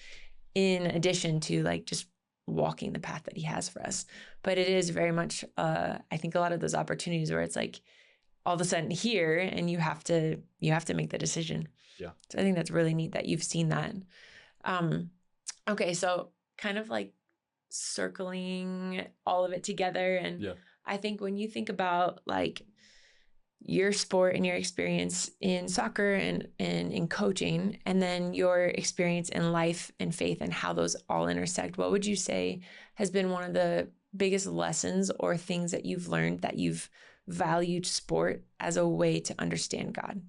in addition to like just walking the path that he has for us. But it is very much, I think, a lot of those opportunities where it's like all of a sudden here, and you have to make the decision. Yeah. So I think that's really neat that you've seen that. Okay. So kind of like circling all of it together. And I think when you think about like your sport and your experience in soccer and in coaching, and then your experience in life and faith and how those all intersect, what would you say has been one of the biggest lessons or things that you've learned that you've valued sport as a way to understand God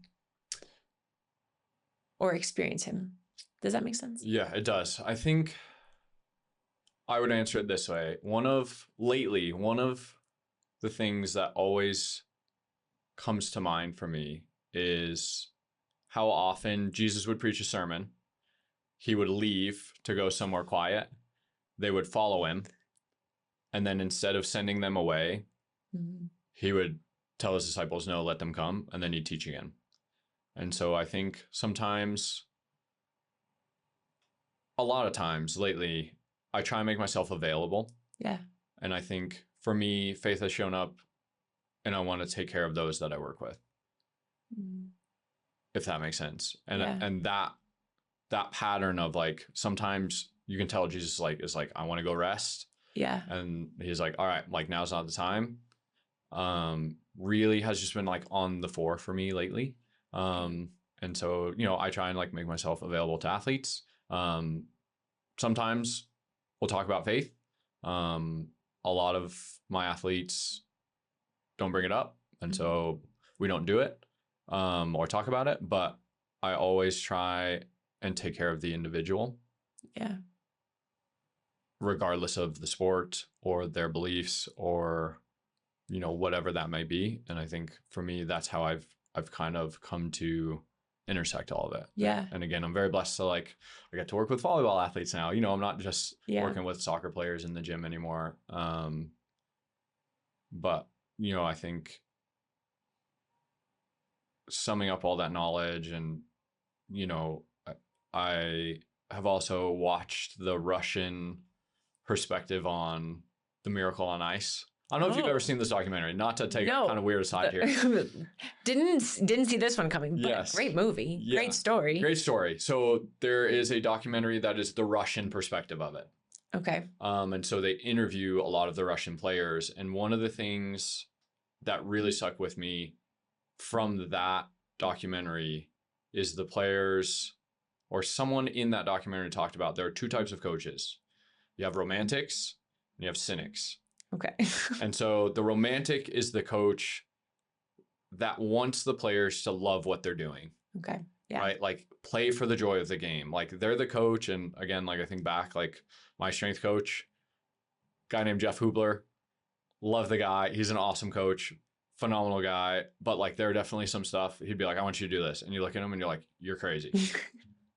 or experience him? Does that make sense? Yeah, it does. I think I would answer it this way. One of the things that always comes to mind for me is how often Jesus would preach a sermon. He would leave to go somewhere quiet. They would follow him. And then instead of sending them away, he would tell his disciples, no, let them come. And then he'd teach again. And so I think sometimes, a lot of times lately, I try and make myself available. Yeah. And I think for me, faith has shown up, and I want to take care of those that I work with. If that makes sense. And that pattern of like, sometimes you can tell Jesus is like, I want to go rest. Yeah. And he's like, all right, like now's not the time. Really has just been like on the fore for me lately. And so, I try and like make myself available to athletes. Sometimes we'll talk about faith. A lot of my athletes don't bring it up. And so we don't do it, or talk about it, but I always try and take care of the individual. Yeah. Regardless of the sport or their beliefs or, whatever that may be. And I think for me, that's how I've kind of come to intersect all of it. Yeah. And again, I'm very blessed to I get to work with volleyball athletes now. I'm not just working with soccer players in the gym anymore. But, I think summing up all that knowledge and, I have also watched the Russian perspective on the Miracle on Ice. I don't know if you've ever seen this documentary, not to take kind of weird aside here. Didn't see this one coming, but great movie, great story. Great story. So there is a documentary that is the Russian perspective of it. Okay. And so they interview a lot of the Russian players. And one of the things that really stuck with me from that documentary is the players, or someone in that documentary talked about, there are two types of coaches. You have romantics and you have cynics. Okay. And so the romantic is the coach that wants the players to love what they're doing. Okay. Yeah. Right. Like play for the joy of the game. Like they're the coach. And again, like I think back, like my strength coach, guy named Jeff Hubler, love the guy. He's an awesome coach, phenomenal guy. But like there are definitely some stuff he'd be like, I want you to do this. And you look at him and you're like, you're crazy.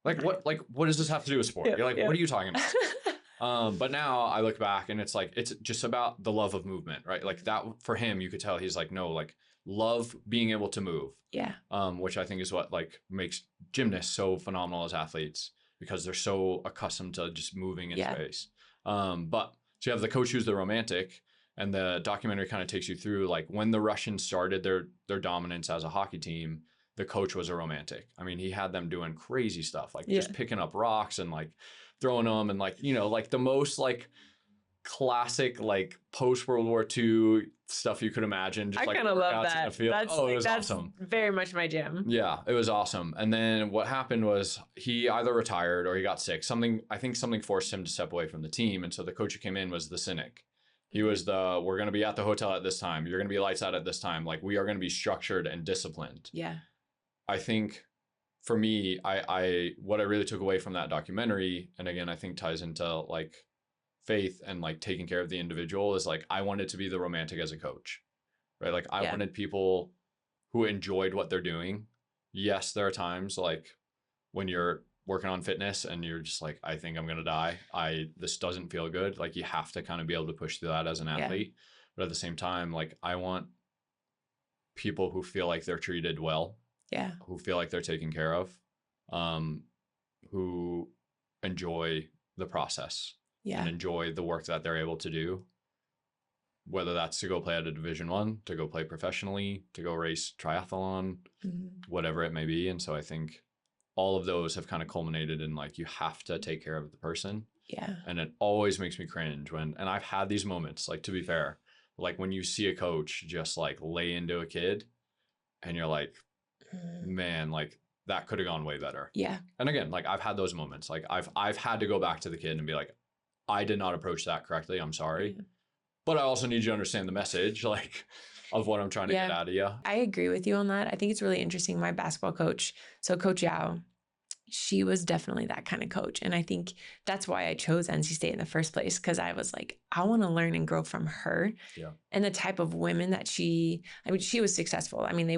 Like what does this have to do with sport? Yeah, You're like, yeah. what are you talking about? But now I look back and it's like, it's just about the love of movement, right? Like that for him, you could tell he's like, no, like love being able to move. Yeah. Which I think is what like makes gymnasts so phenomenal as athletes, because they're so accustomed to just moving in space. But so you have the coach who's the romantic, and the documentary kind of takes you through like when the Russians started their dominance as a hockey team, the coach was a romantic. I mean, he had them doing crazy stuff, like just picking up rocks and like throwing them, and like, you know, like the most like classic like post World War II stuff you could imagine. Just I like kind of love that. It was awesome. Very much my jam. Yeah, it was awesome. And then what happened was he either retired or he got sick. I think something forced him to step away from the team. And so the coach who came in was the cynic. He was we're going to be at the hotel at this time. You're going to be lights out at this time. Like we are going to be structured and disciplined. Yeah. I think for me, what I really took away from that documentary, and again, I think ties into like faith and like taking care of the individual, is like I wanted to be the romantic as a coach, right? Like I wanted people who enjoyed what they're doing. Yes, there are times like when you're working on fitness and you're just like, I think I'm gonna die. This doesn't feel good. Like you have to kind of be able to push through that as an athlete. But at the same time, like I want people who feel like they're treated well. Yeah. Who feel like they're taken care of. Who enjoy the process. Yeah. And enjoy the work that they're able to do. Whether that's to go play at a Division I, to go play professionally, to go race triathlon, whatever it may be. And so I think all of those have kind of culminated in like, you have to take care of the person. Yeah. And it always makes me cringe and I've had these moments, like to be fair, like when you see a coach just like lay into a kid and you're like, man, like that could have gone way better. Yeah. And again, like I've had those moments, like I've had to go back to the kid and be like, I did not approach that correctly. I'm sorry. But I also need you to understand the message, like, of what I'm trying to get out of you. I agree with you on that. I think it's really interesting. My basketball coach, so Coach Yao, she was definitely that kind of coach. And I think that's why I chose NC State in the first place, because I was like, I want to learn and grow from her. Yeah. And the type of women that she was successful. I mean,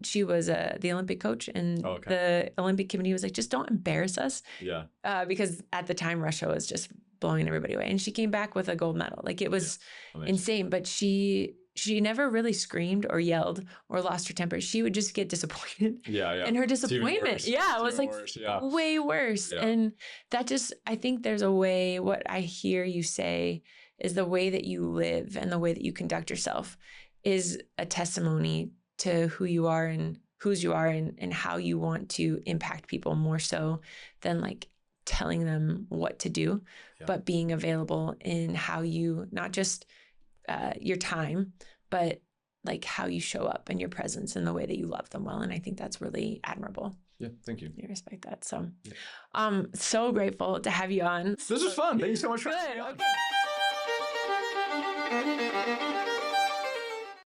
she was the Olympic coach, and the Olympic committee was like, just don't embarrass us. Yeah. Because at the time, Russia was just blowing everybody away. And she came back with a gold medal. Like it was insane, but she never really screamed or yelled or lost her temper. She would just get disappointed. Yeah. And her disappointment, was like way worse. Yeah. And that just, I think there's a way, what I hear you say is the way that you live and the way that you conduct yourself is a testimony to who you are and whose you are and how you want to impact people more so than like telling them what to do, but being available in how you, not just your time, but like how you show up and your presence and the way that you love them well. And I think that's really admirable. Yeah, thank you. I respect that. So, so grateful to have you on. This was fun. Thank you so much for having me on. Okay.